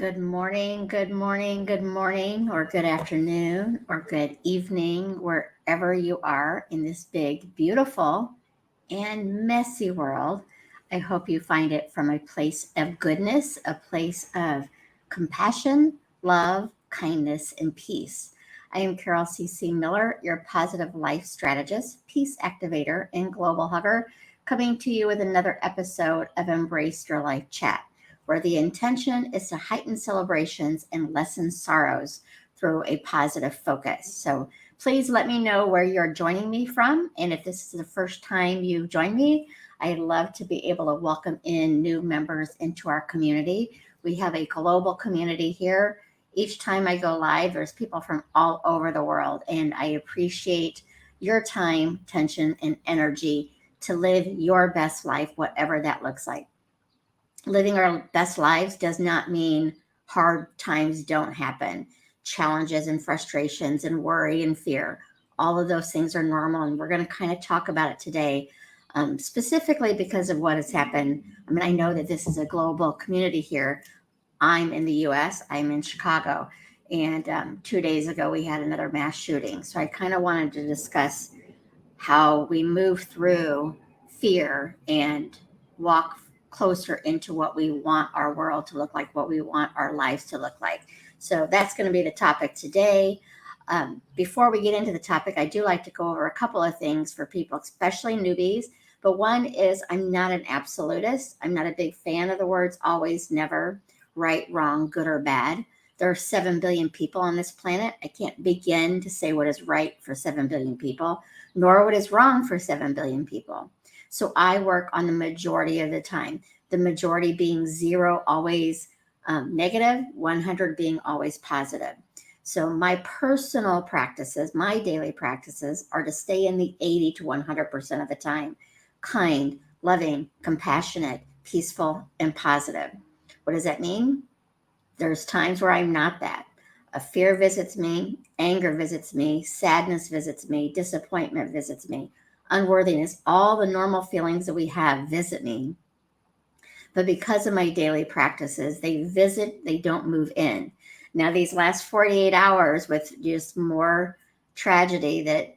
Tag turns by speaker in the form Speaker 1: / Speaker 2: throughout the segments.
Speaker 1: Good morning, good morning, good morning, or good afternoon, or good evening, wherever you are in this big, beautiful, and messy world. I hope you find it from a place of goodness, a place of compassion, love, kindness, and peace. I am Carol C. Miller, your positive life strategist, peace activator, and global hugger, coming to you with another episode of Embrace Your Life Chat, where the intention is to heighten celebrations and lessen sorrows through a positive focus. So please let me know where you're joining me from. And if this is the first time you've joined me, I'd love to be able to welcome in new members into our community. We have a global community here. Each time I go live, there's people from all over the world, and I appreciate your time, attention, and energy to live your best life, whatever that looks like. Living our best lives does not mean hard times don't happen. Challenges and frustrations and worry and fear, all of those things are normal. And we're going to kind of talk about it today, specifically because of what has happened. I mean, I know that this is a global community here. I'm in the US, I'm in Chicago. And 2 days ago, we had another mass shooting. So I kind of wanted to discuss how we move through fear and walk closer into what we want our world to look like, what we want our lives to look like. So that's going to be the topic today. Before we get into the topic, I do like to go over a couple of things for people, especially newbies. But one is I'm not an absolutist. I'm not a big fan of the words always, never, right, wrong, good, or bad. There are 7 billion people on this planet. I can't begin to say what is right for 7 billion people, nor what is wrong for 7 billion people. So I work on the majority of the time, the majority being zero, always negative, 100 being always positive. So my personal practices, my daily practices are to stay in the 80 to 100% of the time, kind, loving, compassionate, peaceful, and positive. What does that mean? There's times where I'm not that. A fear visits me, anger visits me, sadness visits me, disappointment visits me, unworthiness, all the normal feelings that we have visit me. But because of my daily practices, they visit, they don't move in. Now, these last 48 hours with just more tragedy that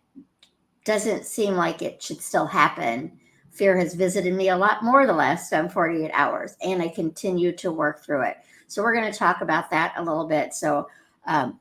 Speaker 1: doesn't seem like it should still happen, fear has visited me a lot more the last 48 hours, and I continue to work through it. So we're going to talk about that a little bit. So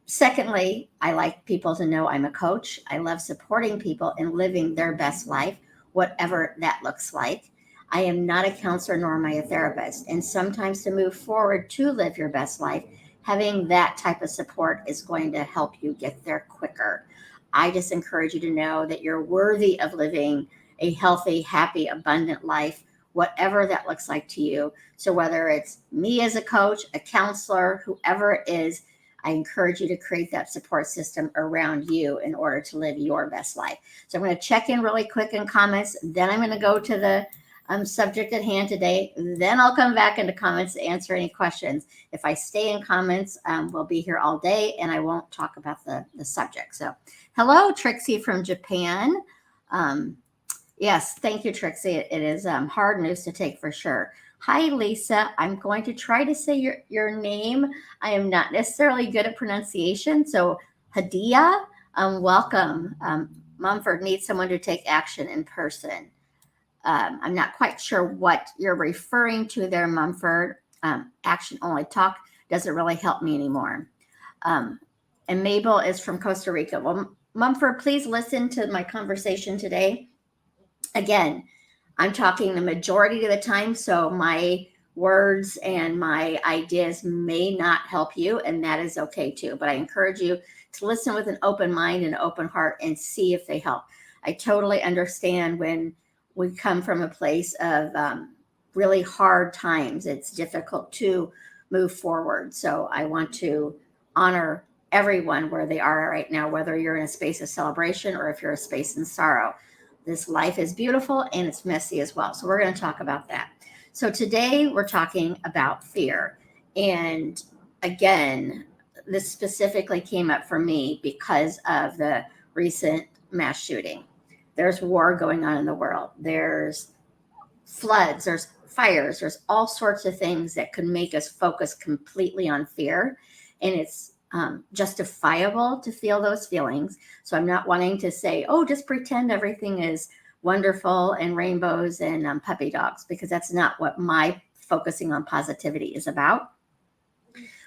Speaker 1: secondly, I like people to know I'm a coach. I love supporting people in living their best life, whatever that looks like. I am not a counselor nor am I a therapist. And sometimes to move forward to live your best life, having that type of support is going to help you get there quicker. I just encourage you to know that you're worthy of living a healthy, happy, abundant life, whatever that looks like to you. So whether it's me as a coach, a counselor, whoever it is, I encourage you to create that support system around you in order to live your best life. So I'm going to check in really quick in comments. Then I'm going to go to the subject at hand today. Then I'll come back into comments to answer any questions. If I stay in comments, we'll be here all day and I won't talk about the subject. So hello, Trixie from Japan. Yes, thank you, Trixie. It is hard news to take for sure. Hi, Lisa. I'm going to try to say your name. I am not necessarily good at pronunciation. So, Hadia, welcome. Mumford needs someone to take action in person. I'm not quite sure what you're referring to there, Mumford. Action only. Talk doesn't really help me anymore. And Mabel is from Costa Rica. Well, Mumford, please listen to my conversation today. Again, I'm talking the majority of the time, so my words and my ideas may not help you, and that is okay too. But I encourage you to listen with an open mind and open heart and see if they help. I totally understand when we come from a place of really hard times. It's difficult to move forward. So I want to honor everyone where they are right now, whether you're in a space of celebration or if you're a space in sorrow. This life is beautiful and it's messy as well. So we're going to talk about that. So today we're talking about fear. And again, this specifically came up for me because of the recent mass shooting. There's war going on in the world. There's floods, there's fires. There's all sorts of things that could make us focus completely on fear. And it's justifiable to feel those feelings. So I'm not wanting to say, oh, just pretend everything is wonderful and rainbows and puppy dogs, because that's not what my focusing on positivity is about.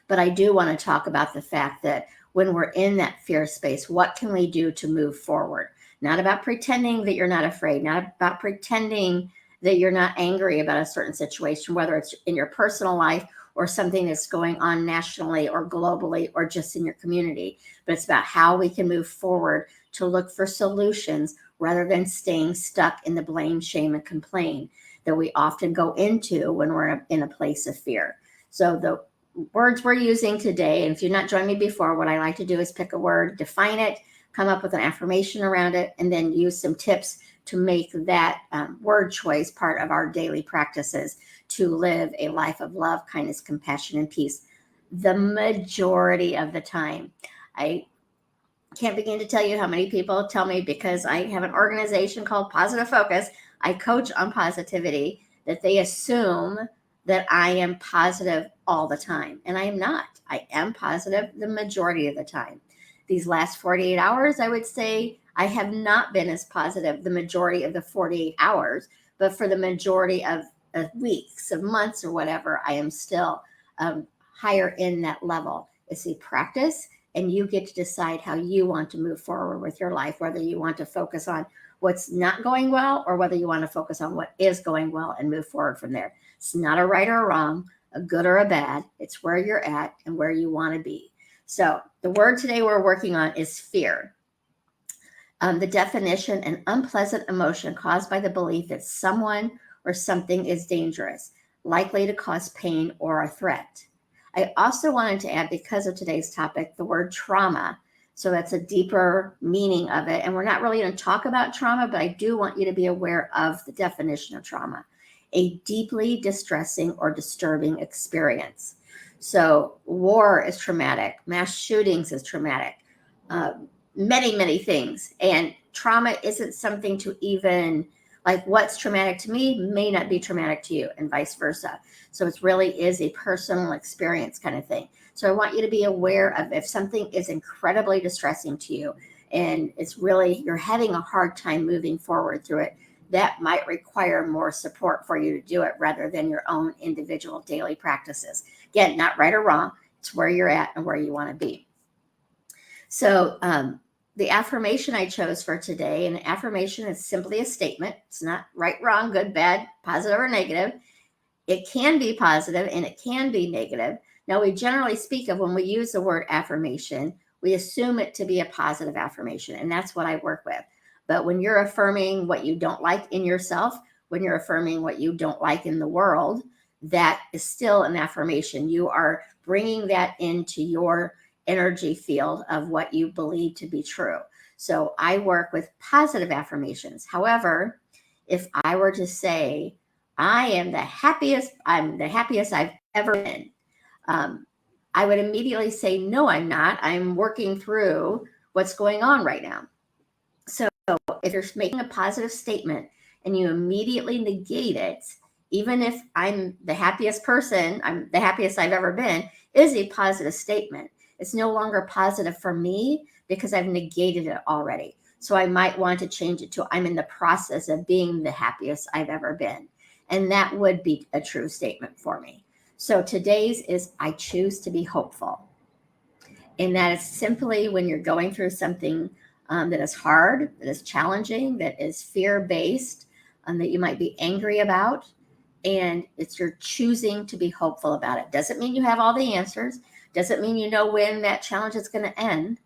Speaker 1: But I do want to talk about the fact that when we're in that fear space, what can we do to move forward? Not about pretending that you're not afraid, not about pretending that you're not angry about a certain situation, whether it's in your personal life or something that's going on nationally or globally or just in your community. But it's about how we can move forward to look for solutions rather than staying stuck in the blame, shame, and complain that we often go into when we're in a place of fear. So the words we're using today, and if you've not joined me before, what I like to do is pick a word, define it, come up with an affirmation around it, and then use some tips to make that word choice part of our daily practices to live a life of love, kindness, compassion, and peace the majority of the time. I can't begin to tell you how many people tell me, because I have an organization called Positive Focus, I coach on positivity, that they assume that I am positive all the time. And I am not. I am positive the majority of the time. These last 48 hours, I would say I have not been as positive the majority of the 48 hours, but for the majority of weeks, of months, or whatever, I am still higher in that level. It's a practice, and you get to decide how you want to move forward with your life, whether you want to focus on what's not going well or whether you want to focus on what is going well and move forward from there. It's not a right or a wrong, a good or a bad. It's where you're at and where you want to be. So the word today we're working on is fear. The definition: an unpleasant emotion caused by the belief that someone or something is dangerous, likely to cause pain or a threat. I also wanted to add, because of today's topic, the word trauma. So that's a deeper meaning of it. And we're not really going to talk about trauma, but I do want you to be aware of the definition of trauma: a deeply distressing or disturbing experience. So war is traumatic, mass shootings is traumatic, many, many things. And trauma isn't something to even, like, what's traumatic to me may not be traumatic to you, and vice versa. So it really is a personal experience kind of thing. So I want you to be aware of, if something is incredibly distressing to you and it's really, you're having a hard time moving forward through it, that might require more support for you to do it rather than your own individual daily practices. Again, not right or wrong. It's where you're at and where you want to be. So the affirmation I chose for today, and an affirmation is simply a statement. It's not right, wrong, good, bad, positive, or negative. It can be positive and it can be negative. Now, we generally speak of, when we use the word affirmation, we assume it to be a positive affirmation, and that's what I work with. But when you're affirming what you don't like in yourself, when you're affirming what you don't like in the world, that is still an affirmation. You are bringing that into your energy field of what you believe to be true. So I work with positive affirmations. However, if I were to say, I'm the happiest I've ever been, I would immediately say, no, I'm not. I'm working through what's going on right now. So if you're making a positive statement and you immediately negate it, even if I'm the happiest person, I'm the happiest I've ever been, is a positive statement. It's no longer positive for me because I've negated it already. So I might want to change it to, I'm in the process of being the happiest I've ever been. And that would be a true statement for me. So today's is, I choose to be hopeful. And that is simply when you're going through something that is hard, that is challenging, that is fear-based, that you might be angry about, and it's you're choosing to be hopeful about it. Doesn't mean you have all the answers. Doesn't mean you know when that challenge is going to end,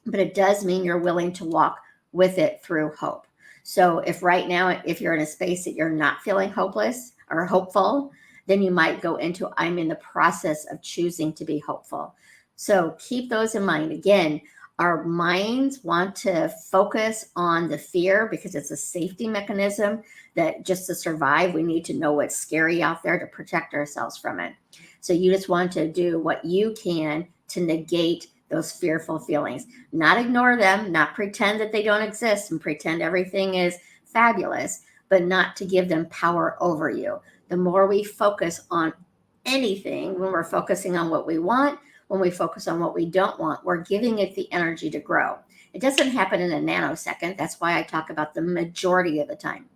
Speaker 1: but it does mean you're willing to walk with it through hope. So if right now, if you're in a space that you're not feeling hopeless or hopeful, then you might go into, I'm in the process of choosing to be hopeful. So keep those in mind. Again, our minds want to focus on the fear because it's a safety mechanism that just to survive, we need to know what's scary out there to protect ourselves from it. So you just want to do what you can to negate those fearful feelings, not ignore them, not pretend that they don't exist and pretend everything is fabulous, but not to give them power over you. The more we focus on anything, when we're focusing on what we want, when we focus on what we don't want, we're giving it the energy to grow. It doesn't happen in a nanosecond. That's why I talk about the majority of the time.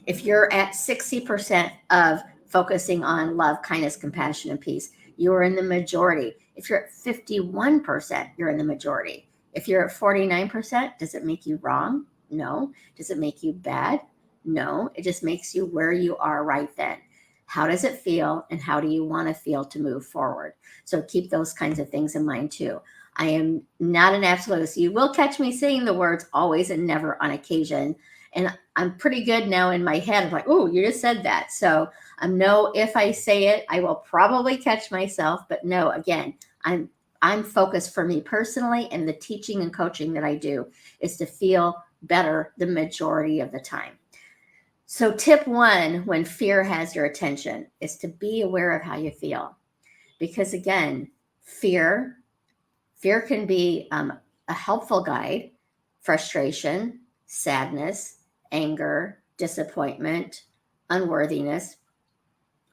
Speaker 1: If you're at 60% of focusing on love, kindness, compassion, and peace, you are in the majority. If you're at 51%, you're in the majority. If you're at 49%, does it make you wrong? No. Does it make you bad? No. It just makes you where you are right then. How does it feel, and how do you want to feel to move forward? So keep those kinds of things in mind too. I am not an absolutist. You will catch me saying the words always and never on occasion. And I'm pretty good now in my head. I'm like, oh, you just said that. So no, if I say it, I will probably catch myself. But no, again, I'm focused for me personally, and the teaching and coaching that I do is to feel better the majority of the time. So tip one, when fear has your attention, is to be aware of how you feel. Because again, fear can be a helpful guide. Frustration, sadness, anger, disappointment, unworthiness.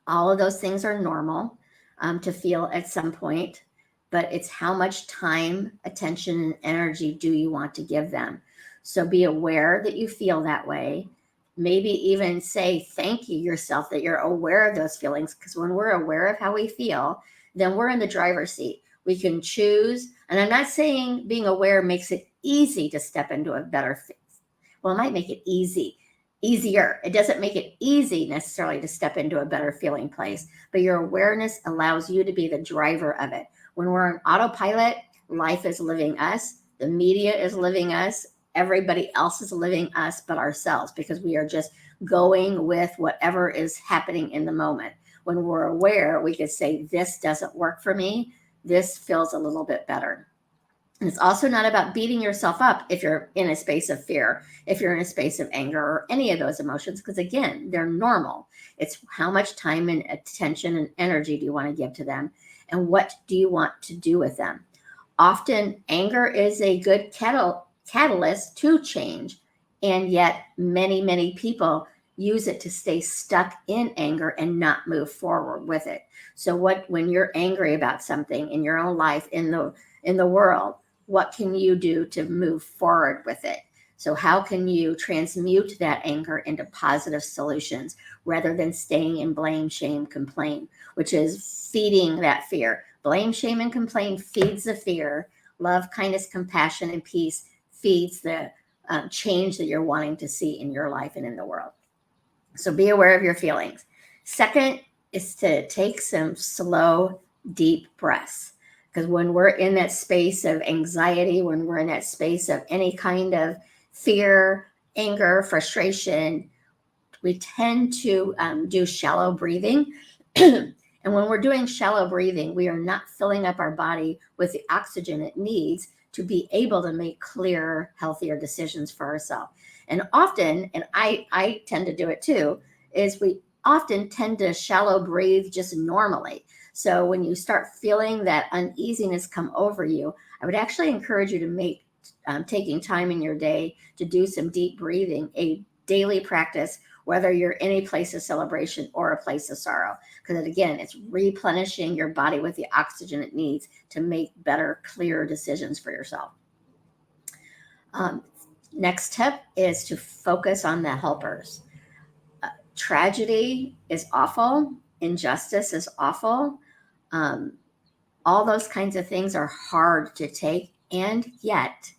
Speaker 1: All of those things are normal to feel at some point, but it's how much time, attention, and energy do you want to give them? So be aware that you feel that way. Maybe even say thank you yourself that you're aware of those feelings, because when we're aware of how we feel, then we're in the driver's seat. We can choose, and I'm not saying being aware makes it easy to step into a better fit. Well, it might make it easier. It doesn't make it easy necessarily to step into a better feeling place, but your awareness allows you to be the driver of it. When we're on autopilot, life is living us, the media is living us, everybody else is living us but ourselves, because we are just going with whatever is happening in the moment. When we're aware, we could say, this doesn't work for me. This feels a little bit better. And it's also not about beating yourself up if you're in a space of fear, if you're in a space of anger, or any of those emotions, because again, they're normal. It's how much time and attention and energy do you want to give to them, and what do you want to do with them? Often anger is a good catalyst to change, and yet many people use it to stay stuck in anger and not move forward with it. So when you're angry about something in your own life, in the world, what can you do to move forward with it? So how can you transmute that anger into positive solutions rather than staying in blame, shame, complain, which is feeding that fear? Blame, shame, and complain feeds the fear. Love, kindness, compassion, and peace feeds the change that you're wanting to see in your life and in the world. So be aware of your feelings. Second is to take some slow, deep breaths. Because when we're in that space of anxiety, when we're in that space of any kind of fear, anger, frustration, we tend to do shallow breathing. And when we're doing shallow breathing, we are not filling up our body with the oxygen it needs to be able to make clearer, healthier decisions for ourselves. And often, and I tend to do it too, is we often tend to shallow breathe just normally. So when you start feeling that uneasiness come over you, I would actually encourage you to make taking time in your day to do some deep breathing a daily practice, whether you're in a place of celebration or a place of sorrow. Because again, it's replenishing your body with the oxygen it needs to make better, clearer decisions for yourself. Next tip is to focus on the helpers. Tragedy is awful. Injustice is awful. All those kinds of things are hard to take, and yet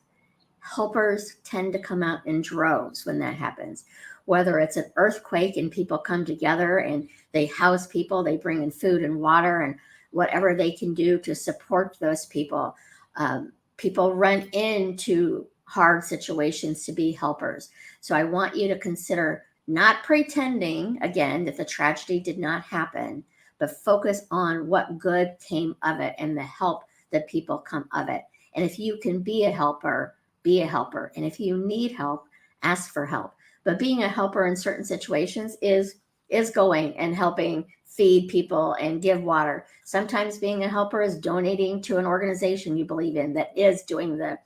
Speaker 1: helpers tend to come out in droves when that happens. Whether it's an earthquake and people come together and they house people, they bring in food and water and whatever they can do to support those people. People run into hard situations to be helpers. So I want you to consider not pretending, again, that the tragedy did not happen, but focus on what good came of it and the help that people come of it. And if you can be a helper, be a helper. And if you need help, ask for help. But being a helper in certain situations is going and helping feed people and give water. Sometimes being a helper is donating to an organization you believe in that is doing the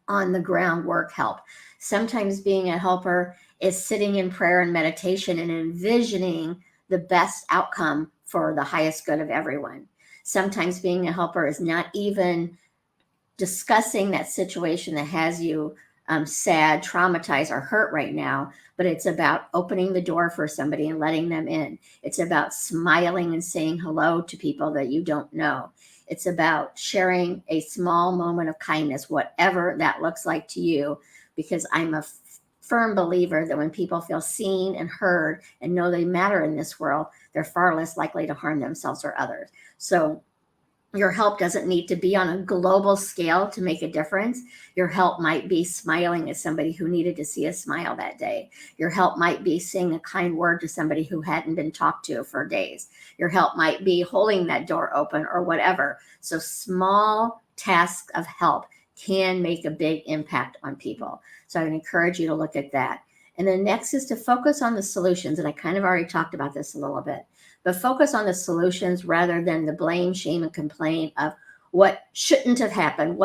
Speaker 1: on the ground work help. Sometimes being a helper is sitting in prayer and meditation and envisioning the best outcome for the highest good of everyone. Sometimes being a helper is not even discussing that situation that has you sad, traumatized, or hurt right now, but it's about opening the door for somebody and letting them in. It's about smiling and saying hello to people that you don't know. It's about sharing a small moment of kindness, whatever that looks like to you, because I'm a firm believer that when people feel seen and heard and know they matter in this world, they're far less likely to harm themselves or others. So your help doesn't need to be on a global scale to make a difference. Your help might be smiling at somebody who needed to see a smile that day. Your help might be saying a kind word to somebody who hadn't been talked to for days. Your help might be holding that door open or whatever. So small tasks of help can make a big impact on people. So I would encourage you to look at that. And then next is to focus on the solutions. And I kind of already talked about this a little bit, but focus on the solutions rather than the blame, shame, and complaint of what shouldn't have happened,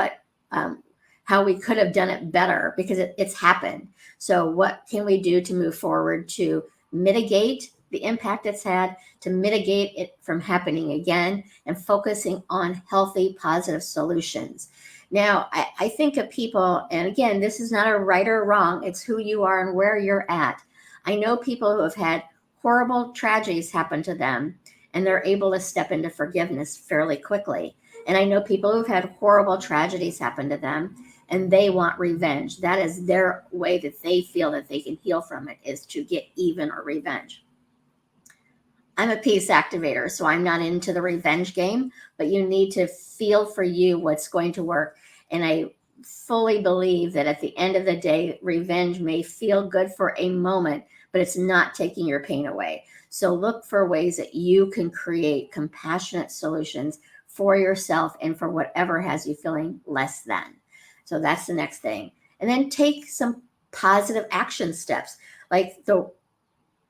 Speaker 1: how we could have done it better, because it's happened. So what can we do to move forward to mitigate the impact it's had, to mitigate it from happening again, and focusing on healthy, positive solutions. Now, I think of people, and again, this is not a right or wrong, it's who you are and where you're at. I know people who have had horrible tragedies happen to them, and they're able to step into forgiveness fairly quickly. And I know people who've had horrible tragedies happen to them, and they want revenge. That is their way that they feel that they can heal from it, is to get even or revenge. I'm a peace activator, so I'm not into the revenge game, but you need to feel for you what's going to work. And I fully believe that at the end of the day, revenge may feel good for a moment, but it's not taking your pain away. So look for ways that you can create compassionate solutions for yourself and for whatever has you feeling less than. So that's the next thing. And then take some positive action steps. Like the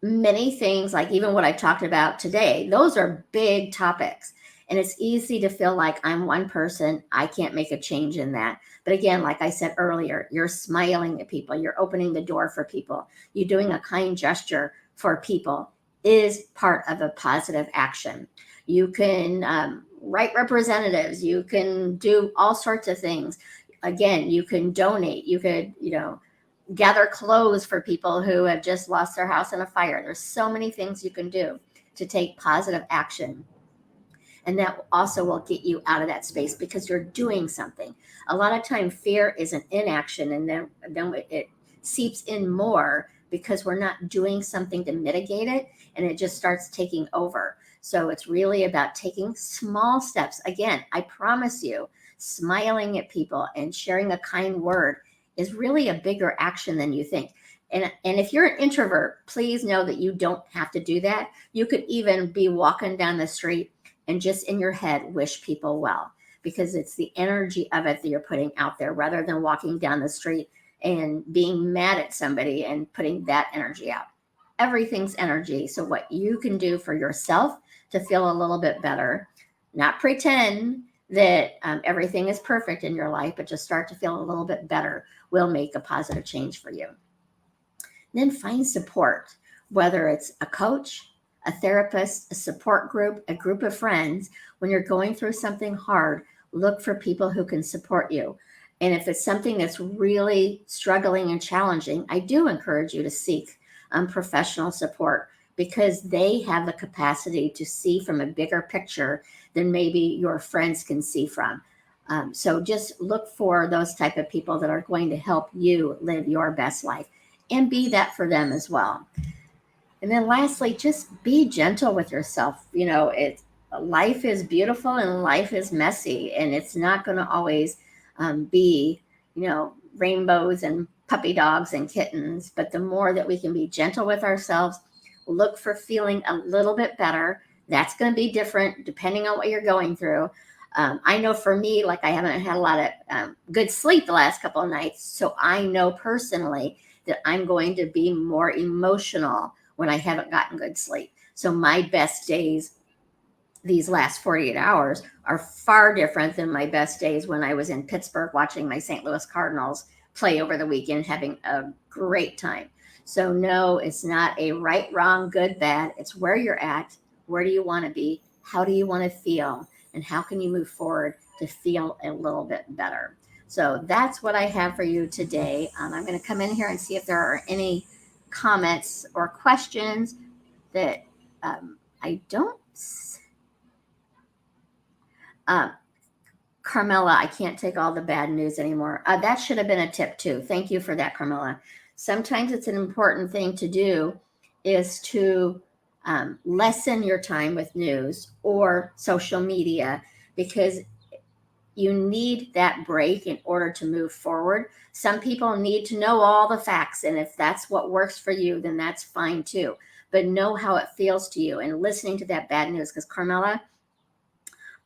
Speaker 1: many things, like even what I talked about today, those are big topics. And it's easy to feel like I'm one person, I can't make a change in that. But again, like I said earlier, you're smiling at people, you're opening the door for people, you're doing a kind gesture for people is part of a positive action. You can write representatives, you can do all sorts of things. Again, you can donate, you could, gather clothes for people who have just lost their house in a fire. There's so many things you can do to take positive action. And that also will get you out of that space because you're doing something. A lot of time fear is an inaction, and then it seeps in more because we're not doing something to mitigate it, and it just starts taking over. So it's really about taking small steps. Again, I promise you, smiling at people and sharing a kind word is really a bigger action than you think. And if you're an introvert, please know that you don't have to do that. You could even be walking down the street and just in your head wish people well, because it's the energy of it that you're putting out there rather than walking down the street and being mad at somebody and putting that energy out. Everything's energy. So what you can do for yourself to feel a little bit better, not pretend that everything is perfect in your life, but just start to feel a little bit better, will make a positive change for you. Then find support, whether it's a coach, a therapist, a support group, a group of friends. When you're going through something hard, look for people who can support you. And if it's something that's really struggling and challenging, I do encourage you to seek professional support, because they have the capacity to see from a bigger picture than maybe your friends can see from. So just look for those type of people that are going to help you live your best life and be that for them as well. And then lastly, just be gentle with yourself. Life is beautiful and life is messy, and it's not going to always be, rainbows and puppy dogs and kittens. But the more that we can be gentle with ourselves, look for feeling a little bit better. That's going to be different depending on what you're going through. I know for me, like I haven't had a lot of good sleep the last couple of nights. So I know personally that I'm going to be more emotional when I haven't gotten good sleep. So my best days these last 48 hours are far different than my best days when I was in Pittsburgh watching my St. Louis Cardinals play over the weekend, having a great time. So no, it's not a right, wrong, good, bad. It's where you're at. Where do you want to be? How do you want to feel? And how can you move forward to feel a little bit better? So that's what I have for you today. I'm going to come in here and see if there are any comments or questions that I don't. Uh, Carmela, I can't take all the bad news anymore. That should have been a tip too. Thank you for that, Carmela. Sometimes it's an important thing to do is to lessen your time with news or social media because you need that break in order to move forward. Some people need to know all the facts, and if that's what works for you, then that's fine too. But know how it feels to you and listening to that bad news, because Carmela,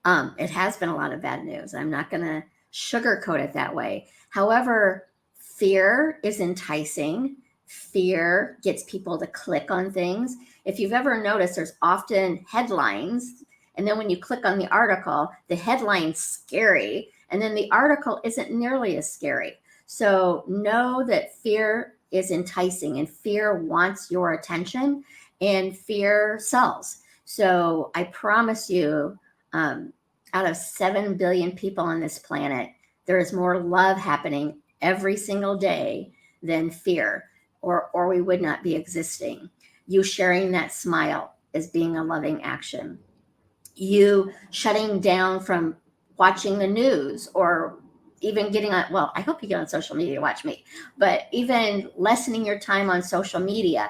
Speaker 1: it has been a lot of bad news. I'm not going to sugarcoat it that way. However, fear is enticing. Fear gets people to click on things. If you've ever noticed, there's often headlines, and then when you click on the article, the headline's scary, and then the article isn't nearly as scary. So know that fear is enticing, and fear wants your attention, and fear sells. So I promise you, out of 7 billion people on this planet, there is more love happening every single day than fear, or we would not be existing. You sharing that smile is being a loving action. You shutting down from watching the news or even getting on, well, I hope you get on social media to watch me, but even lessening your time on social media,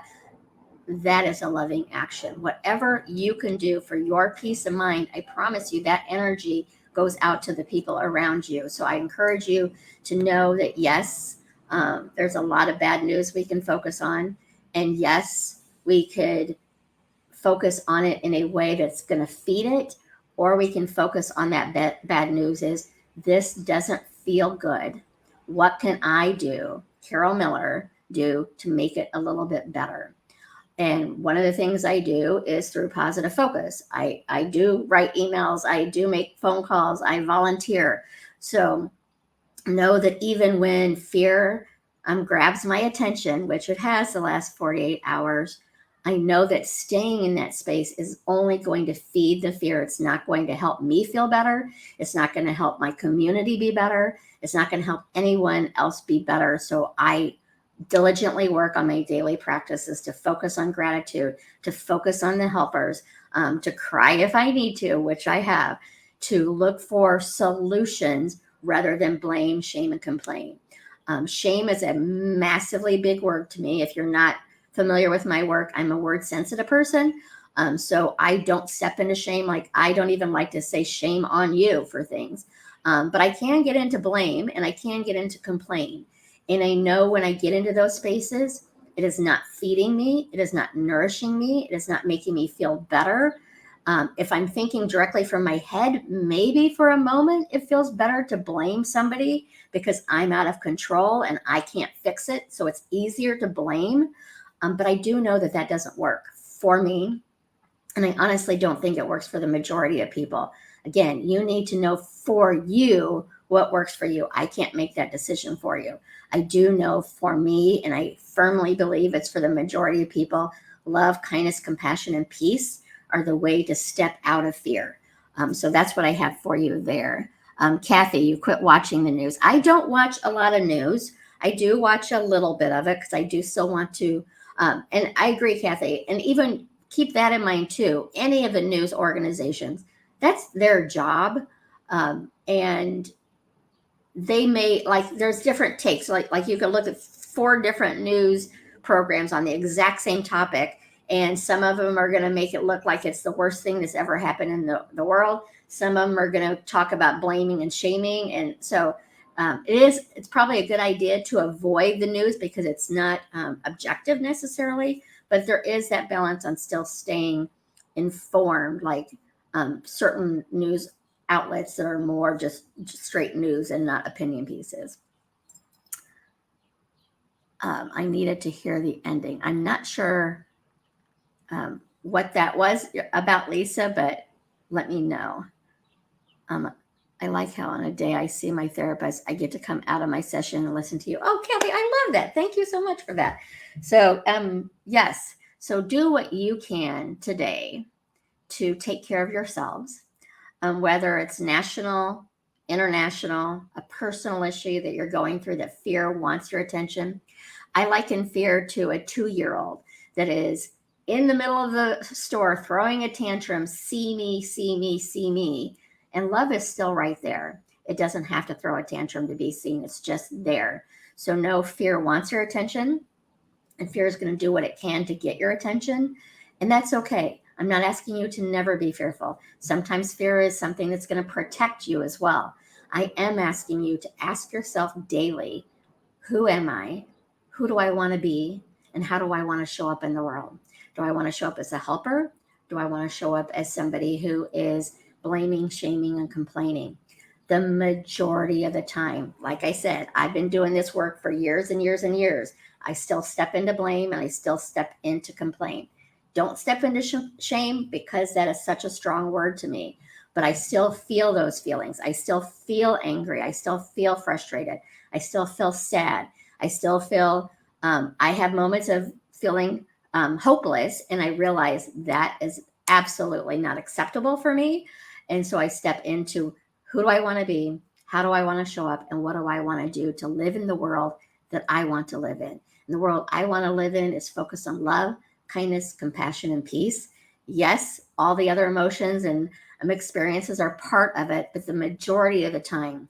Speaker 1: that is a loving action. Whatever you can do for your peace of mind, I promise you that energy goes out to the people around you. So I encourage you to know that yes, there's a lot of bad news we can focus on. And yes, we could focus on it in a way that's going to feed it, or we can focus on that bad news is this doesn't feel good. What can I do, Carol Miller, do to make it a little bit better? And one of the things I do is through positive focus. I do write emails, I do make phone calls, I volunteer. So know that even when fear grabs my attention, which it has the last 48 hours, I know that staying in that space is only going to feed the fear. It's not going to help me feel better. It's not going to help my community be better. It's not going to help anyone else be better. So I diligently work on my daily practices to focus on gratitude, to focus on the helpers, to cry if I need to, which I have, to look for solutions rather than blame, shame, and complain. Shame is a massively big word to me. If you're not familiar with my work, I'm a word sensitive person. So I don't step into shame. Like I don't even like to say shame on you for things. But I can get into blame and I can get into complain. And I know when I get into those spaces, it is not feeding me. It is not nourishing me. It is not making me feel better. If I'm thinking directly from my head, maybe for a moment it feels better to blame somebody because I'm out of control and I can't fix it. So it's easier to blame. But I do know that that doesn't work for me. And I honestly don't think it works for the majority of people. Again, you need to know for you what works for you. I can't make that decision for you. I do know for me, and I firmly believe it's for the majority of people, love, kindness, compassion, and peace are the way to step out of fear. So that's what I have for you there. Kathy, you quit watching the news. I don't watch a lot of news. I do watch a little bit of it because I do still want to. And I agree, Kathy. And even keep that in mind too. Any of the news organizations, that's their job. And they may there's different takes. Like you could look at 4 different news programs on the exact same topic, and some of them are going to make it look like it's the worst thing that's ever happened in the world. Some of them are going to talk about blaming and shaming. And so it's probably a good idea to avoid the news because it's not objective necessarily, but there is that balance on still staying informed, like certain news outlets that are more just straight news and not opinion pieces. I needed to hear the ending. I'm not sure what that was about, Lisa, but let me know. I like how on a day I see my therapist, I get to come out of my session and listen to you. Oh, Kathy, I love that. Thank you so much for that. So, yes. So do what you can today to take care of yourselves, whether it's national, international, a personal issue that you're going through that fear wants your attention. I liken fear to a 2-year-old that is in the middle of the store throwing a tantrum, see me, see me, see me. And love is still right there. It doesn't have to throw a tantrum to be seen, it's just there. So, no, fear wants your attention, and fear is going to do what it can to get your attention. And that's okay. I'm not asking you to never be fearful. Sometimes fear is something that's going to protect you as well. I am asking you to ask yourself daily, who am I? Who do I want to be? And how do I want to show up in the world? Do I want to show up as a helper? Do I want to show up as somebody who is blaming, shaming, and complaining? The majority of the time, like I said, I've been doing this work for years and years and years. I still step into blame and I still step into complaint. Don't step into shame, because that is such a strong word to me. But I still feel those feelings. I still feel angry. I still feel frustrated. I still feel sad. I still feel, I have moments of feeling hopeless, and I realize that is absolutely not acceptable for me. And so I step into, who do I want to be? How do I want to show up? And what do I want to do to live in the world that I want to live in? And the world I want to live in is focused on love, kindness, compassion, and peace. Yes, all the other emotions and experiences are part of it, but the majority of the time,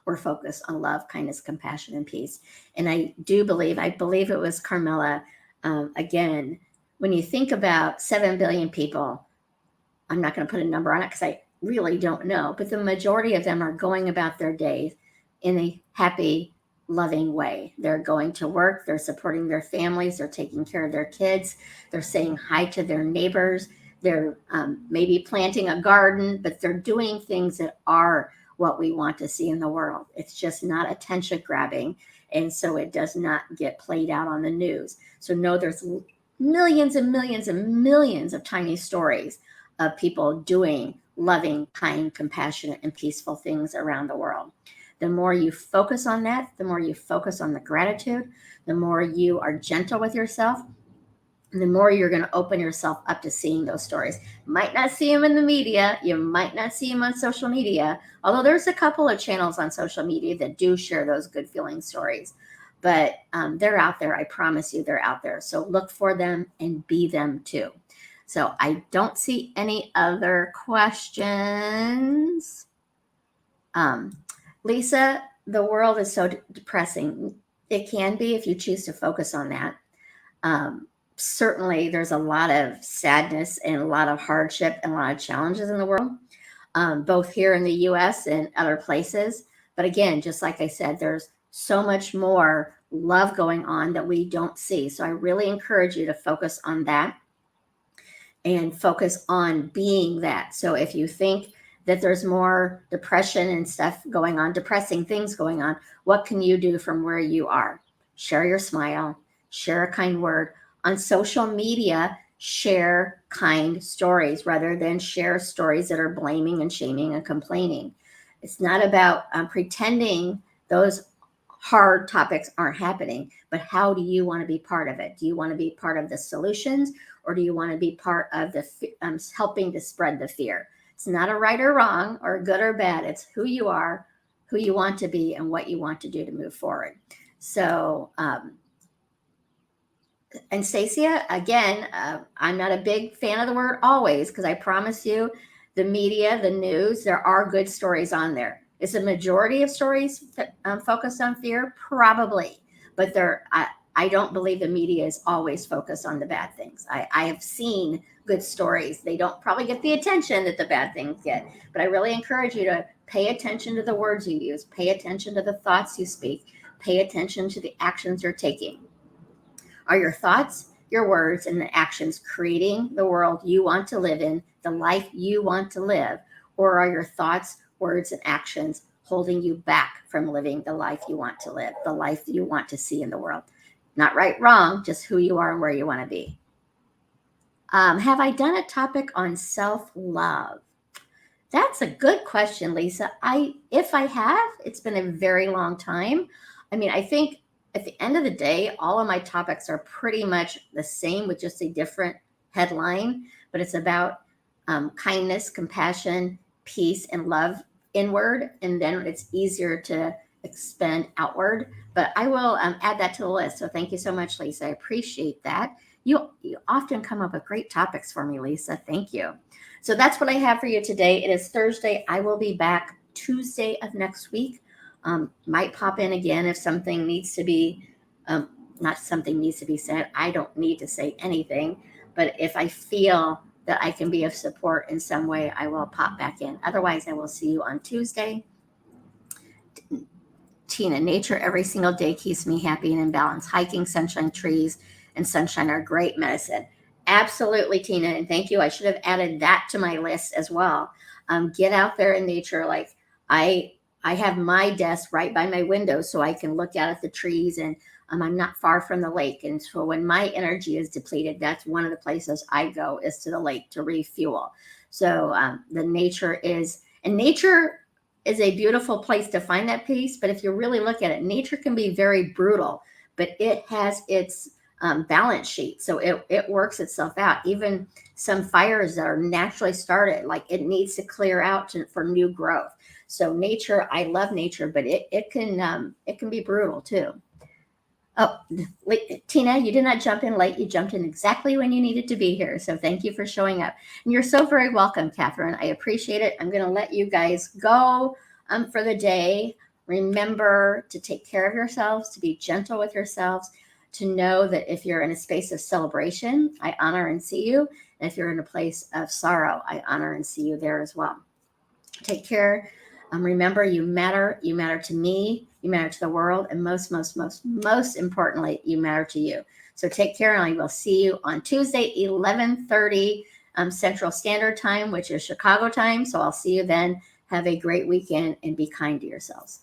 Speaker 1: we're focused on love, kindness, compassion, and peace. And I believe it was Carmela, again, when you think about 7 billion people, I'm not going to put a number on it because I really don't know, but the majority of them are going about their days in a happy, loving way. They're going to work, they're supporting their families, they're taking care of their kids, they're saying hi to their neighbors, they're maybe planting a garden, but they're doing things that are what we want to see in the world. It's just not attention grabbing, and so it does not get played out on the news. So no, there's millions and millions and millions of tiny stories of people doing loving, kind, compassionate, and peaceful things around the world. The more you focus on that, the more you focus on the gratitude, the more you are gentle with yourself, and the more you're going to open yourself up to seeing those stories. You might not see them in the media. You might not see them on social media, although there's a couple of channels on social media that do share those good feeling stories. But they're out there. I promise you they're out there. So look for them and be them too. So I don't see any other questions. Lisa, the world is so depressing. It can be if you choose to focus on that. Certainly, there's a lot of sadness and a lot of hardship and a lot of challenges in the world, both here in the U.S. and other places. But again, just like I said, there's so much more love going on that we don't see. So I really encourage you to focus on that and focus on being that. So if you think that there's more depression and stuff going on, depressing things going on, what can you do from where you are? Share your smile, share a kind word. On social media, share kind stories rather than share stories that are blaming and shaming and complaining. It's not about pretending those hard topics aren't happening, but how do you want to be part of it? Do you want to be part of the solutions, or do you want to be part of the helping to spread the fear? It's not a right or wrong or good or bad. It's who you are, who you want to be, and what you want to do to move forward. So, and Stacia, again, I'm not a big fan of the word always, because I promise you, the media, the news, there are good stories on there. Is the majority of stories focused on fear? Probably. But I don't believe the media is always focused on the bad things. I have seen good stories. They don't probably get the attention that the bad things get. But I really encourage you to pay attention to the words you use. Pay attention to the thoughts you speak. Pay attention to the actions you're taking. Are your thoughts, your words, and the actions creating the world you want to live in, the life you want to live? Or are your thoughts, words, and actions holding you back from living the life you want to live, the life you want to see in the world? Not right, wrong, just who you are and where you want to be. Have I done a topic on self-love? That's a good question, Lisa. If I have, it's been a very long time. I mean, I think at the end of the day, all of my topics are pretty much the same with just a different headline, but it's about kindness, compassion, peace, and love inward, and then it's easier to expend outward. But I will add that to the list. So thank you so much, Lisa. I appreciate that. You often come up with great topics for me, Lisa. Thank you. So that's what I have for you today. It is Thursday. I will be back Tuesday of next week. Might pop in again if something needs to be, not something needs to be said. I don't need to say anything, but if I feel that I can be of support in some way, I will pop back in. Otherwise, I will see you on Tuesday. Tina, nature every single day keeps me happy and in balance. Hiking, sunshine, trees, and sunshine are great medicine. Absolutely, Tina, and thank you. I should have added that to my list as well. Get out there in nature. Like I, I have my desk right by my window, so I can look out at the trees, and I'm not far from the lake. And so when my energy is depleted, that's one of the places I go is to the lake to refuel. So the nature is, and nature is a beautiful place to find that peace. But if you really look at it, nature can be very brutal, but it has its balance sheet. So it works itself out. Even some fires that are naturally started, like it needs to clear out for new growth. So nature, I love nature, but it can be brutal too. Oh, Tina, you did not jump in late. You jumped in exactly when you needed to be here. So thank you for showing up. And you're so very welcome, Catherine. I appreciate it. I'm going to let you guys go for the day. Remember to take care of yourselves, to be gentle with yourselves, to know that if you're in a space of celebration, I honor and see you. And if you're in a place of sorrow, I honor and see you there as well. Take care. Remember, you matter. You matter to me. You matter to the world. And most importantly, you matter to you. So take care, and I will see you on Tuesday, 11:30 Central Standard Time, which is Chicago time. So I'll see you then. Have a great weekend and be kind to yourselves.